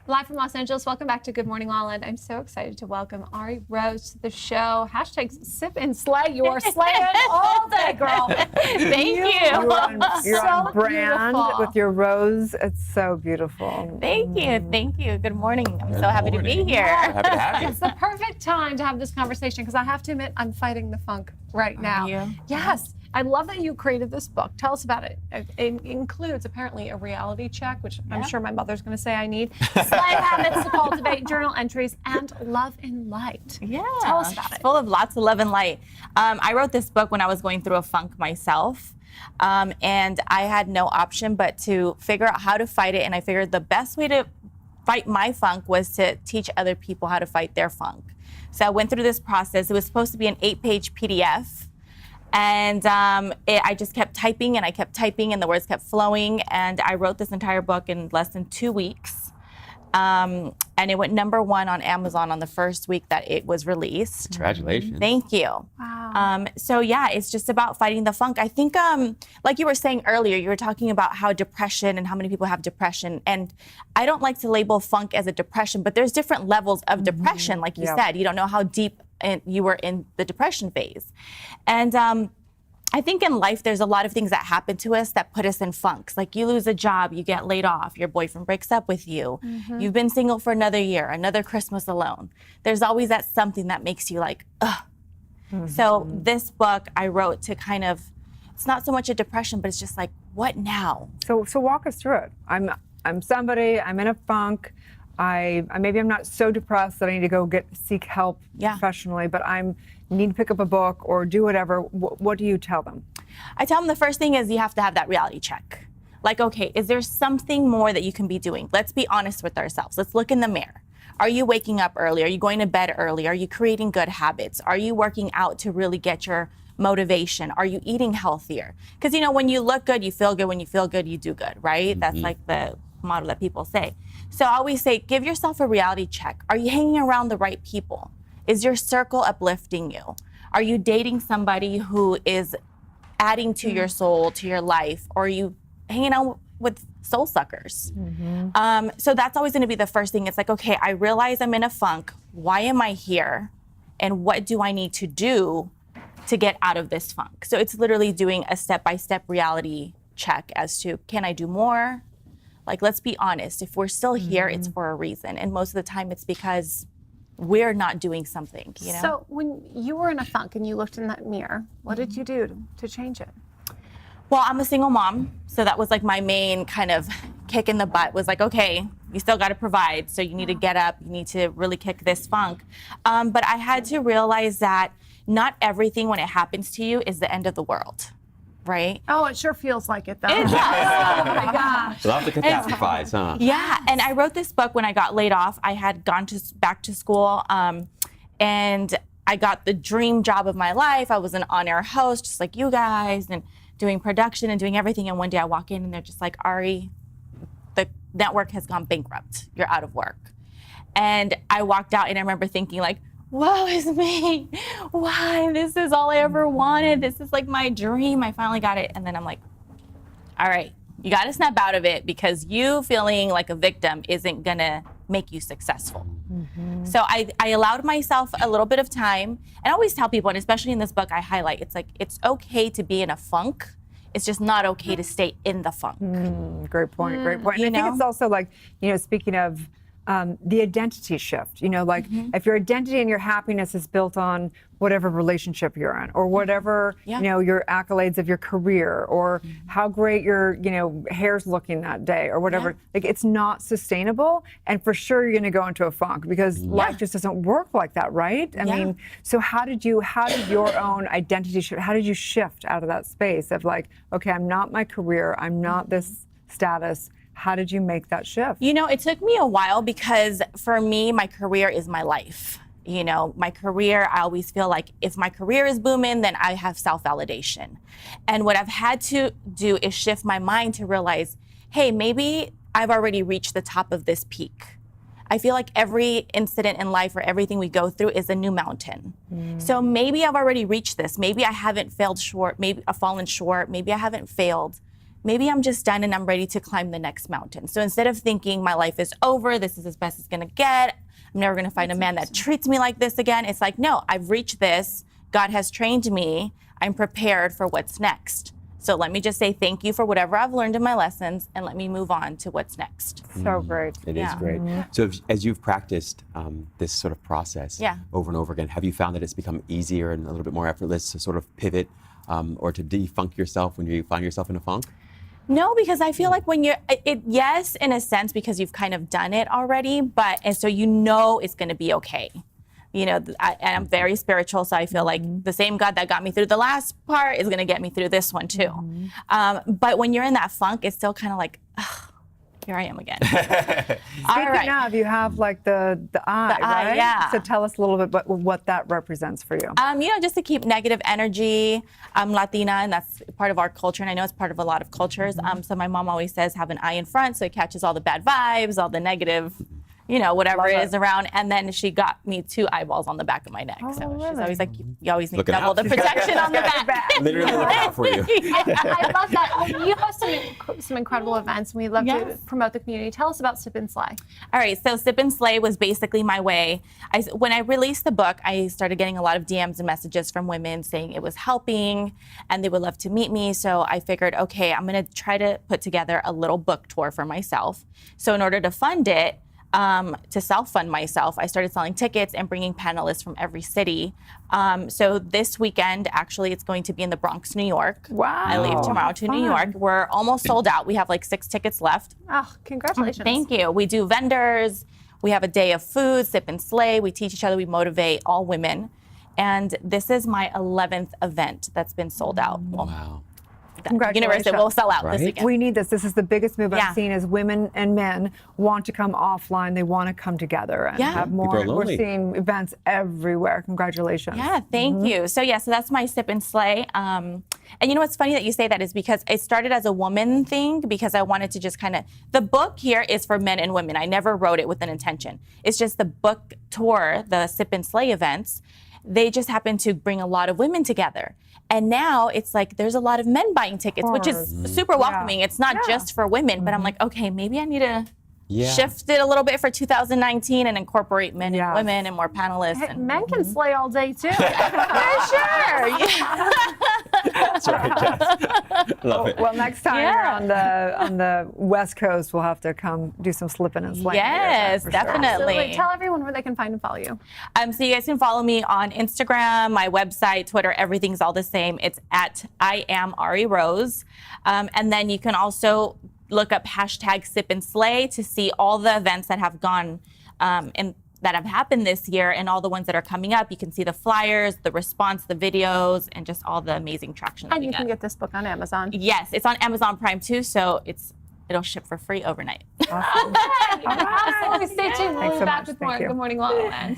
Live from Los Angeles, welcome back to Good Morning LaLa. I'm so excited to welcome Arie Rose to the show. Hashtag sip and slay. You are slaying all day, girl. Thank you. You're So on brand beautiful. with your rose. It's so beautiful. Thank you. Thank you. Good morning. I'm so happy to be morning. here. Happy to have you. It's the perfect time to have this conversation because I have to admit, I'm fighting the funk right now. Are you? Yes. I love that you created this book. Tell us about it. It includes apparently a reality check, which I'm sure my mother's going to say I need. Slay habits to cultivate, journal entries, and love and light. Yeah. Tell us about It's it. full of lots of love and light. I wrote this book when I was going through a funk myself. And I had no option but to figure out how to fight it. And I figured the best way to fight my funk was to teach other people how to fight their funk. So I went through this process. It was supposed to be an 8-page PDF. And I just kept typing and I kept typing and the words kept flowing. And I wrote this entire book in less than 2 weeks. And it went #1 on Amazon on the first week that it was released. Congratulations. Thank you. Wow. So yeah, it's just about fighting the funk. I think, like you were saying earlier, you were talking about how depression and how many people have depression. And I don't like to label funk as a depression, but there's different levels of depression, like you said. You don't know how deep you were in the depression phase. And I think in life, there's a lot of things that happen to us that put us in funks. Like you lose a job, you get laid off, your boyfriend breaks up with you, you've been single for another year, another Christmas alone. There's always that something that makes you like, ugh. So this book I wrote to kind of, it's not so much a depression, but it's just like, what now? So walk us through it. I'm somebody. I'm in a funk. Maybe I'm not so depressed that I need to go seek help professionally, but I need to pick up a book or do whatever. What do you tell them? I tell them the first thing is you have to have that reality check. Like, okay, is there something more that you can be doing? Let's be honest with ourselves. Let's look in the mirror. Are you waking up early? Are you going to bed early? Are you creating good habits? Are you working out to really get your motivation? Are you eating healthier? Because, you know, when you look good, you feel good. When you feel good, you do good, right? That's like the motto that people say. So I always say, give yourself a reality check. Are you hanging around the right people? Is your circle uplifting you? Are you dating somebody who is adding to your soul, to your life? Or are you hanging out with soul suckers? So that's always gonna be the first thing. It's like, okay, I realize I'm in a funk. Why am I here? And what do I need to do to get out of this funk? So it's literally doing a step-by-step reality check as to, can I do more? Like, let's be honest, if we're still here, it's for a reason. And most of the time it's because we're not doing something, you know? So when you were in a funk and you looked in that mirror, what did you do to change it? Well, I'm a single mom, so that was like my main kind of kick in the butt was like, okay, you still got to provide, so you need to get up, you need to really kick this funk. But I had to realize that not everything when it happens to you is the end of the world, right? Oh, it sure feels like it, though. It does. Oh, my gosh. Love to catastrophize, huh? Yeah, and I wrote this book when I got laid off. I had gone back to school, and I got the dream job of my life. I was an on-air host, just like you guys, and doing production and doing everything. And one day I walk in and they're just like, Arie, the network has gone bankrupt. You're out of work. And I walked out and I remember thinking like, woe is me. Why? This is all I ever wanted. This is like my dream. I finally got it. And then I'm like, all right, you got to snap out of it because you feeling like a victim isn't going to make you successful. So I allowed myself a little bit of time. And I always tell people, and especially in this book, I highlight, it's like, it's okay to be in a funk. It's just not okay to stay in the funk. Great point, great point. You And I think know? it's also like, you know, speaking of the identity shift, you know, like if your identity and your happiness is built on whatever relationship you're in or whatever, you know, your accolades of your career or how great your, you know, hair's looking that day or whatever, like it's not sustainable. And for sure, you're going to go into a funk because life just doesn't work like that, right? I mean, so how did your own identity shift, how did you shift out of that space of like, okay, I'm not my career, I'm not this status. How did you make that shift? You know, it took me a while because for me, my career is my life. You know, my career, I always feel like if my career is booming, then I have self-validation. And what I've had to do is shift my mind to realize, hey, maybe I've already reached the top of this peak. I feel like every incident in life or everything we go through is a new mountain. So maybe I've already reached this. Maybe I haven't failed short, maybe I've fallen short, maybe I haven't failed. maybe I'm just done and I'm ready to climb the next mountain. So instead of thinking my life is over, this is as best it's gonna get, I'm never gonna find a man that treats me like this again. It's like, no, I've reached this. God has trained me. I'm prepared for what's next. So let me just say thank you for whatever I've learned in my lessons, and let me move on to what's next. So great. It is great. So as you've practiced this sort of process over and over again, have you found that it's become easier and a little bit more effortless to sort of pivot or to defunk yourself when you find yourself in a funk? No, because I feel like when you're, yes, in a sense, because you've kind of done it already, and so you know it's going to be okay. You know, I'm very spiritual, so I feel like the same God that got me through the last part is going to get me through this one too. But when you're in that funk, it's still kind of like, ugh, here I am again. Speaking of, you have like the eye, right? Yeah. So tell us a little bit about what that represents for you. You know, just to keep negative energy. I'm Latina, and that's part of our culture, and I know it's part of a lot of cultures. So my mom always says, have an eye in front, so it catches all the bad vibes, all the negative, you know, whatever it is around. And then she got me 2 eyeballs on the back of my neck. So she's always like, you always need Looking double out. the protection on the back. Literally look out for you. I love that. You host some incredible events, and we love to promote the community. Tell us about Sip and Slay. All right, so Sip and Slay was basically my way. When I released the book, I started getting a lot of DMs and messages from women saying it was helping and they would love to meet me. So I figured, okay, I'm gonna try to put together a little book tour for myself. So in order to fund it, to self-fund myself, I started selling tickets and bringing panelists from every city. So this weekend, actually, it's going to be in the Bronx, New York. Wow. I leave tomorrow to New York. We're almost sold out. We have like 6 tickets left. Oh, congratulations. Thank you. We do vendors. We have a day of food, Sip and Slay. We teach each other. We motivate all women. And this is my 11th event that's been sold out. Well, Wow. Congratulations. University will sell out this Right? weekend. We need this. This is the biggest move Yeah. I've seen as women and men want to come offline. They want to come together and have more. People are We're lonely. seeing events everywhere. Congratulations. Yeah, thank you. So so that's my Sip and Slay. And you know what's funny that you say that is because it started as a woman thing because I wanted to just kind of, the book here is for men and women. I never wrote it with an intention. It's just the book tour, the Sip and Slay events, they just happen to bring a lot of women together. And now it's like there's a lot of men buying tickets, which is super welcoming. It's not just for women, but I'm like, okay, maybe I need to shift it a little bit for 2019 and incorporate men and women and more panelists. Hey, and men can slay all day too. for sure. Yeah. That's right, Jess. Love it. Well, next time you're on the West Coast, we'll have to come do some slipping and slaying. Yes, for sure. definitely. Absolutely. Tell everyone where they can find and follow you. So you guys can follow me on Instagram, my website, Twitter, everything's all the same. It's at I am Arie Rose. And then you can also look up #Sip and Slay to see all the events that have gone and that have happened this year and all the ones that are coming up. You can see the flyers, the response, the videos, and just all the amazing traction that And we you get. can get this book on Amazon. Yes, it's on Amazon Prime too, so it'll ship for free overnight. Absolutely. Stay tuned. We'll Thanks be so back much. with Thank more you. Good Morning LaLa Land.